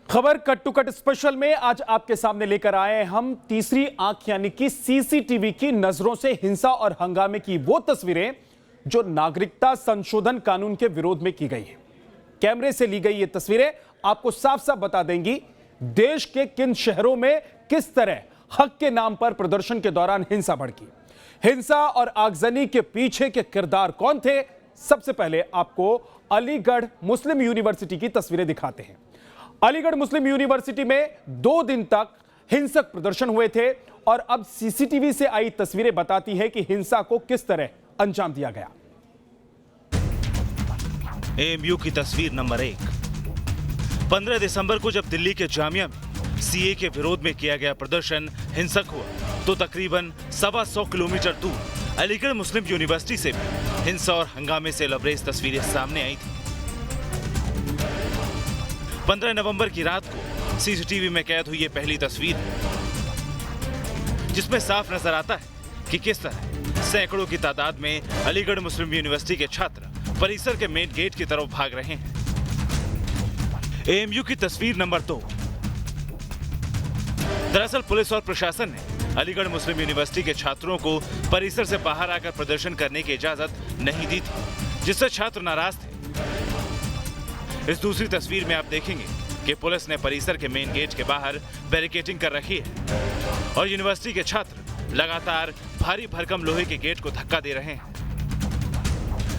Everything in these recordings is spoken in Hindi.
खबर कट टू कट स्पेशल में आज आपके सामने लेकर आए हैं हम तीसरी आंख यानी कि सीसीटीवी की नजरों से हिंसा और हंगामे की वो तस्वीरें जो नागरिकता संशोधन कानून के विरोध में की गई है। कैमरे से ली गई ये तस्वीरें आपको साफ साफ बता देंगी देश के किन शहरों में किस तरह हक के नाम पर प्रदर्शन के दौरान हिंसा भड़की। हिंसा और आगजनी के पीछे के किरदार कौन थे। सबसे पहले आपको अलीगढ़ मुस्लिम यूनिवर्सिटी की तस्वीरें दिखाते हैं। अलीगढ़ मुस्लिम यूनिवर्सिटी में 2 दिन तक हिंसक प्रदर्शन हुए थे और अब सीसीटीवी से आई तस्वीरें बताती हैं कि हिंसा को किस तरह अंजाम दिया गया। एएमयू की तस्वीर नंबर 1। 15 दिसंबर को जब दिल्ली के जामिया में सीए के विरोध में किया गया प्रदर्शन हिंसक हुआ तो तकरीबन 125 किलोमीटर दूर अलीगढ़ मुस्लिम यूनिवर्सिटी से भी हिंसा और हंगामे से लबरेज तस्वीरें सामने आई थी। 15 नवंबर की रात को सीसीटीवी में कैद हुई ये पहली तस्वीर जिसमें साफ नजर आता है कि किस तरह सैकड़ों की तादाद में अलीगढ़ मुस्लिम यूनिवर्सिटी के छात्र परिसर के मेन गेट की तरफ भाग रहे हैं। एएमयू की तस्वीर नंबर 2। दरअसल पुलिस और प्रशासन ने अलीगढ़ मुस्लिम यूनिवर्सिटी के छात्रों को परिसर से बाहर आकर प्रदर्शन करने की इजाजत नहीं दी थी, जिससे छात्र नाराज थे। इस दूसरी तस्वीर में आप देखेंगे कि पुलिस ने परिसर के मेन गेट के बाहर बैरिकेडिंग कर रखी है और यूनिवर्सिटी के छात्र लगातार भारी भरकम लोहे के गेट को धक्का दे रहे हैं।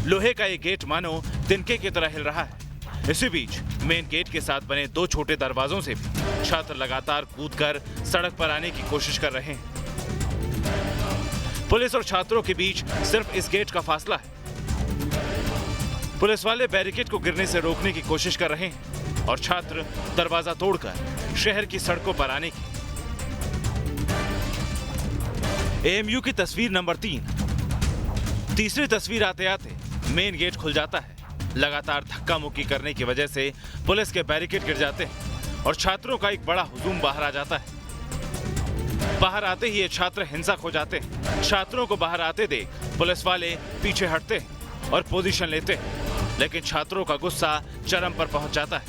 लोहे का ये गेट मानो तिनके की तरह हिल रहा है। इसी बीच मेन गेट के साथ बने 2 छोटे दरवाजों से भी छात्र लगातार कूदकर सड़क पर आने की कोशिश कर रहे हैं। पुलिस और छात्रों के बीच सिर्फ इस गेट का फासला है। पुलिस वाले बैरिकेड को गिरने से रोकने की कोशिश कर रहे हैं और छात्र दरवाजा तोड़कर शहर की सड़कों पर आने की। एएमयू की तस्वीर नंबर 3। तीसरी तस्वीर आते आते मेन गेट खुल जाता है। लगातार धक्का मुक्की करने की वजह से पुलिस के बैरिकेड गिर जाते हैं और छात्रों का एक बड़ा हुजूम बाहर आ जाता है। बाहर आते ही ये छात्र हिंसक हो जाते हैं। छात्रों को बाहर आते देख पुलिस वाले पीछे हटते हैं और पोजीशन लेते हैं, लेकिन छात्रों का गुस्सा चरम पर पहुंच जाता है।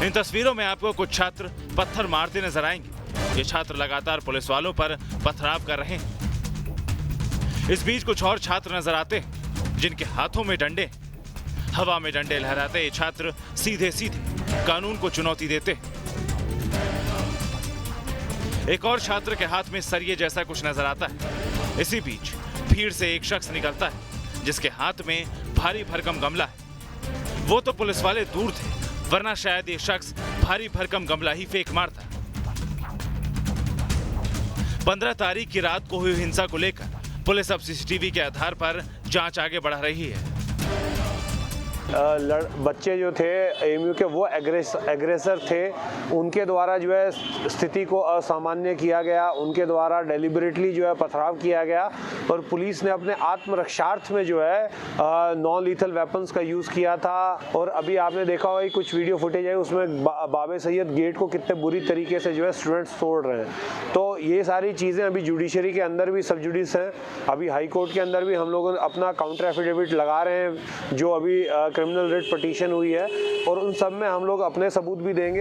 इन तस्वीरों में आपको कुछ छात्र पत्थर मारते नजर आएंगे। ये छात्र लगातार पुलिस वालों पर पथराव कर रहे हैं। इस बीच कुछ और छात्र नजर आते हैं जिनके हाथों में डंडे। हवा में डंडे लहराते ये छात्र सीधे सीधे कानून को चुनौती देते हैं। एक और छात्र के हाथ में सरिये जैसा कुछ नजर आता है। इसी बीच भीड़ से एक शख्स निकलता है जिसके हाथ में भारी भरकम गमला है। वो तो पुलिस वाले दूर थे, वरना शायद ये शख्स भारी भरकम गमला ही फेंक मारता। 15 तारीख की रात को हुई हिंसा को लेकर पुलिस अब सीसीटीवी के आधार पर जांच आगे बढ़ा रही है। बच्चे जो थे एएमयू के वो एग्रेसर थे, उनके द्वारा जो है स्थिति को असामान्य किया गया, उनके द्वारा डेलिबरेटली जो है पथराव किया गया और पुलिस ने अपने आत्मरक्षार्थ में जो है नॉन लीथल वेपन्स का यूज़ किया था। और अभी आपने देखा होगा कुछ वीडियो फुटेज है उसमें बाबे सैयद गेट को कितने बुरी तरीके से जो है स्टूडेंट्स तोड़ रहे हैं। तो ये सारी चीज़ें अभी जुडिशरी के अंदर भी सब जुडिस हैं, अभी हाई कोर्ट के अंदर भी हम लोग अपना काउंटर एफिडेविट लगा रहे हैं जो अभी क्रिमिनल रिट पिटीशन हुई है और उन सब में हम लोग अपने सबूत भी देंगे।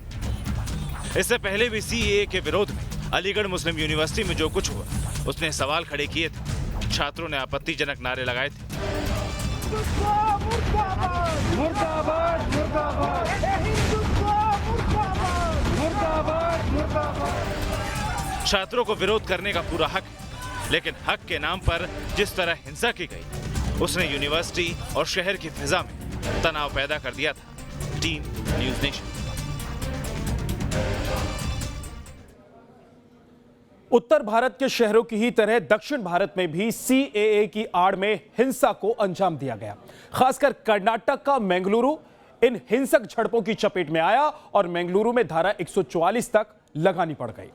इससे पहले भी सीएए के विरोध में अलीगढ़ मुस्लिम यूनिवर्सिटी में जो कुछ हुआ उसने सवाल खड़े किए थे। छात्रों ने आपत्तिजनक नारे लगाए थे। छात्रों को विरोध करने का पूरा हक है, लेकिन हक के नाम पर जिस तरह हिंसा की गई उसने यूनिवर्सिटी और शहर की फिजा में तनाव पैदा कर दिया था। Team news nation. उत्तर भारत के शहरों की ही तरह दक्षिण भारत में भी सीएए की आड़ में हिंसा को अंजाम दिया गया। खासकर कर्नाटक का मंगलुरु इन हिंसक झड़पों की चपेट में आया और मंगलुरु में धारा 144 तक लगानी पड़ गई।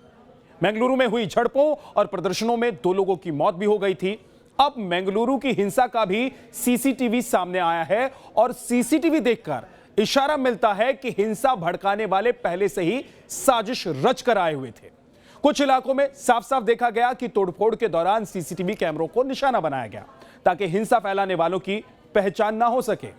मंगलुरु में हुई झड़पों और प्रदर्शनों में 2 लोगों की मौत भी हो गई थी। अब मंगलुरु की हिंसा का भी सीसीटीवी सामने आया है और सीसीटीवी देखकर इशारा मिलता है कि हिंसा भड़काने वाले पहले से ही साजिश रच कर आए हुए थे। कुछ इलाकों में साफ साफ देखा गया कि तोड़फोड़ के दौरान सीसीटीवी कैमरों को निशाना बनाया गया ताकि हिंसा फैलाने वालों की पहचान ना हो सके।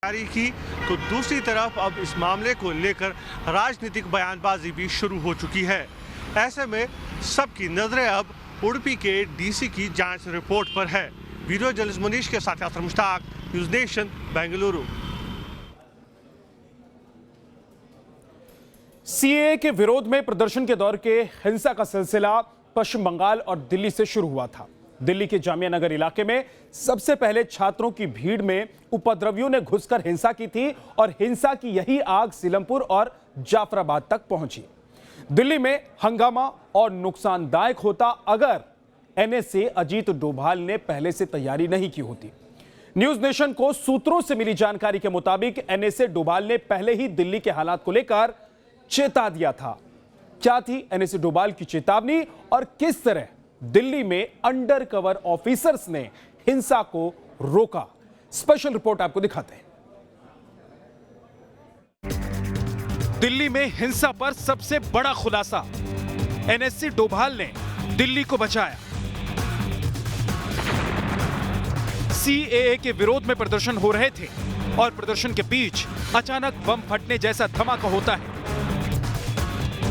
जारी की, तो दूसरी तरफ अब इस मामले को लेकर राजनीतिक बयानबाजी भी शुरू हो चुकी है। ऐसे में सबकी नजरें अब उडुपी के डीसी की जांच रिपोर्ट पर है। वीडियो जर्नलिस्ट मुनीश के साथ Yasir Mushtaq, News Nation, Bengaluru. CAA के विरोध में प्रदर्शन के दौर के हिंसा का सिलसिला पश्चिम बंगाल और दिल्ली से शुरू हुआ था। दिल्ली के जामिया नगर इलाके में सबसे पहले छात्रों की भीड़ में उपद्रवियों ने घुसकर हिंसा की थी और हिंसा की यही आग सीलमपुर और जाफराबाद तक पहुंची। दिल्ली में हंगामा और नुकसानदायक होता अगर एनएसए अजीत डोभाल ने पहले से तैयारी नहीं की होती। न्यूज नेशन को सूत्रों से मिली जानकारी के मुताबिक एनएसए डोभाल ने पहले ही दिल्ली के हालात को लेकर चेता दिया था। क्या थी एनएसए डोभाल की चेतावनी और किस तरह दिल्ली में अंडर कवर ऑफिसर्स ने हिंसा को रोका, स्पेशल रिपोर्ट आपको दिखाते हैं। दिल्ली में हिंसा पर सबसे बड़ा खुलासा, एनएसए डोभाल ने दिल्ली को बचाया। सीएए के विरोध में प्रदर्शन हो रहे थे और प्रदर्शन के बीच अचानक बम फटने जैसा धमाका होता है।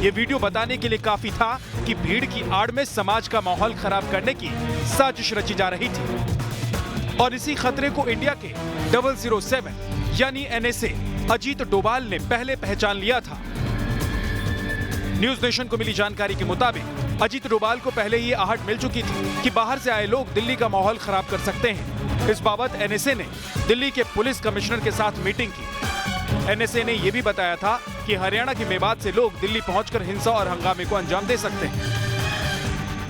ये वीडियो बताने के लिए काफी था कि भीड़ की आड़ में समाज का माहौल खराब करने की साजिश रची जा रही थी और इसी खतरे को इंडिया के 007 यानी एनएसए अजीत डोभाल ने पहले पहचान लिया था। न्यूज नेशन को मिली जानकारी के मुताबिक अजीत डोभाल को पहले ही आहट मिल चुकी थी कि बाहर से आए लोग दिल्ली का माहौल खराब कर सकते हैं। इस बाबत एनएसए ने दिल्ली के पुलिस कमिश्नर के साथ मीटिंग की। एनएसए ने यह भी बताया था कि हरियाणा के मेवात से लोग दिल्ली पहुंचकर हिंसा और हंगामे को अंजाम दे सकते हैं।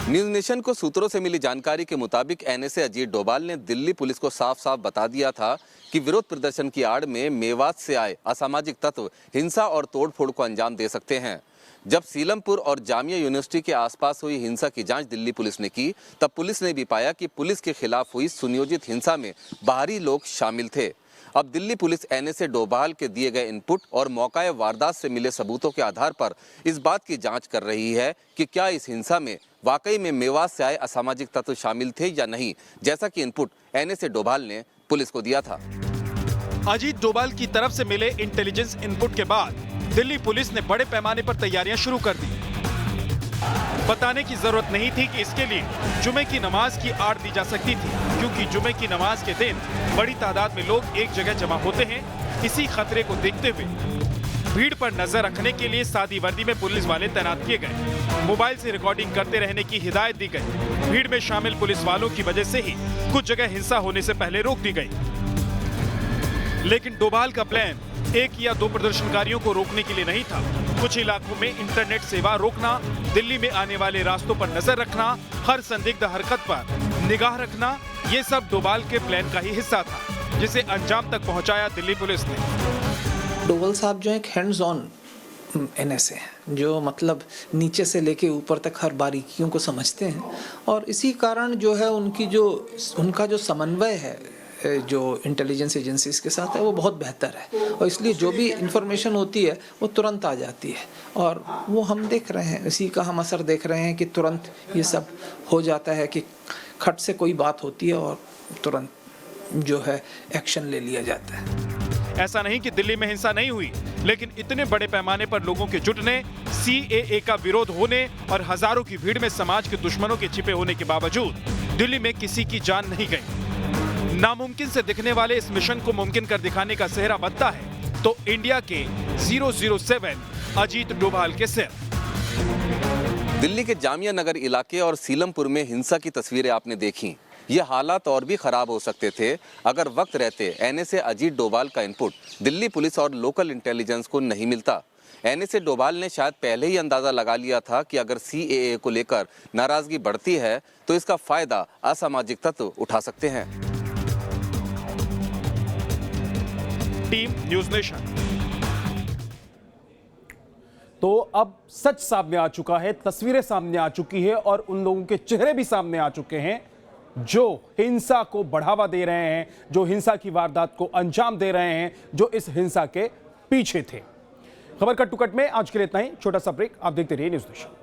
न्यूज नेशन को सूत्रों से मिली जानकारी के मुताबिक एनएसए अजीत डोभाल ने दिल्ली पुलिस को साफ साफ बता दिया था कि विरोध प्रदर्शन की आड़ में मेवात से आए असामाजिक तत्व हिंसा और तोड़फोड़ को अंजाम दे सकते हैं। जब सीलमपुर और जामिया यूनिवर्सिटी के आसपास हुई हिंसा की जांच दिल्ली पुलिस ने की, तब पुलिस ने भी पाया कि पुलिस के खिलाफ हुई सुनियोजित हिंसा में बाहरी लोग शामिल थे। अब दिल्ली पुलिस एनएसए डोभाल के दिए गए इनपुट और मौकाए वारदात से मिले सबूतों के आधार पर इस बात की जांच कर रही है कि क्या इस हिंसा में वाकई में मेवात से आए असामाजिक तत्व शामिल थे या नहीं, जैसा कि इनपुट एनएसए डोभाल ने पुलिस को दिया था। अजीत डोभाल की तरफ से मिले इंटेलिजेंस इनपुट के बाद दिल्ली पुलिस ने बड़े पैमाने पर तैयारियां शुरू कर दी। बताने की जरूरत नहीं थी कि इसके लिए जुमे की नमाज की आड़ दी जा सकती थी, क्योंकि जुमे की नमाज के दिन बड़ी तादाद में लोग एक जगह जमा होते हैं। इसी खतरे को देखते हुए भीड़ पर नजर रखने के लिए सादी वर्दी में पुलिस वाले तैनात किए गए। मोबाइल से रिकॉर्डिंग करते रहने की हिदायत दी गई। भीड़ में शामिल पुलिस वालों की वजह से ही कुछ जगह हिंसा होने से पहले रोक दी गई। लेकिन डोभाल का प्लान एक या दो प्रदर्शनकारियों को रोकने के लिए नहीं था। कुछ इलाकों में इंटरनेट सेवा रोकना, दिल्ली में आने वाले रास्तों पर नजर रखना, हर संदिग्ध हरकत पर निगाह रखना, ये सब डोभाल के प्लान का ही हिस्सा था, जिसे अंजाम तक पहुंचाया दिल्ली पुलिस ने। डोभाल साहब जो एक हैंड्स ऑन एनएसए है, जो मतलब नीचे से लेके ऊपर तक हर बारीकियों को समझते हैं और इसी कारण जो है उनका जो समन्वय है जो इंटेलिजेंस एजेंसीज के साथ है वो बहुत बेहतर है और इसलिए जो भी इंफॉर्मेशन होती है वो तुरंत आ जाती है और वो हम देख रहे हैं, इसी का हम असर देख रहे हैं कि तुरंत ये सब हो जाता है कि खट से कोई बात होती है और तुरंत जो है एक्शन ले लिया जाता है। ऐसा नहीं कि दिल्ली में हिंसा नहीं हुई, लेकिन इतने बड़े पैमाने पर लोगों के जुटने, सीएए का विरोध होने और हजारों की भीड़ में समाज के दुश्मनों के छिपे होने के बावजूद दिल्ली में किसी की जान नहीं गई। नामुमकिन से दिखने वाले इस मिशन को मुमकिन कर दिखाने का सेहरा बनता है तो इंडिया के 007 अजीत डोभाल के सिर। दिल्ली के जामिया नगर इलाके और सीलमपुर में हिंसा की तस्वीरें आपने देखी। ये हालात और भी खराब हो सकते थे अगर वक्त रहते एनएसए अजीत डोभाल का इनपुट दिल्ली पुलिस और लोकल इंटेलिजेंस को नहीं मिलता। एनएसए डोभाल ने शायद पहले ही अंदाजा लगा लिया था कि अगर सीएए को लेकर नाराजगी बढ़ती है तो इसका फायदा असामाजिक तत्व उठा सकते हैं। Team news nation. तो अब सच सामने आ चुका है, तस्वीरें सामने आ चुकी है और उन लोगों के चेहरे भी सामने आ चुके हैं जो हिंसा को बढ़ावा दे रहे हैं, जो हिंसा की वारदात को अंजाम दे रहे हैं, जो इस हिंसा के पीछे थे। खबर कट टू कट में आज के लिए इतना ही। छोटा सा ब्रेक, आप देखते रहिए न्यूज नेशन।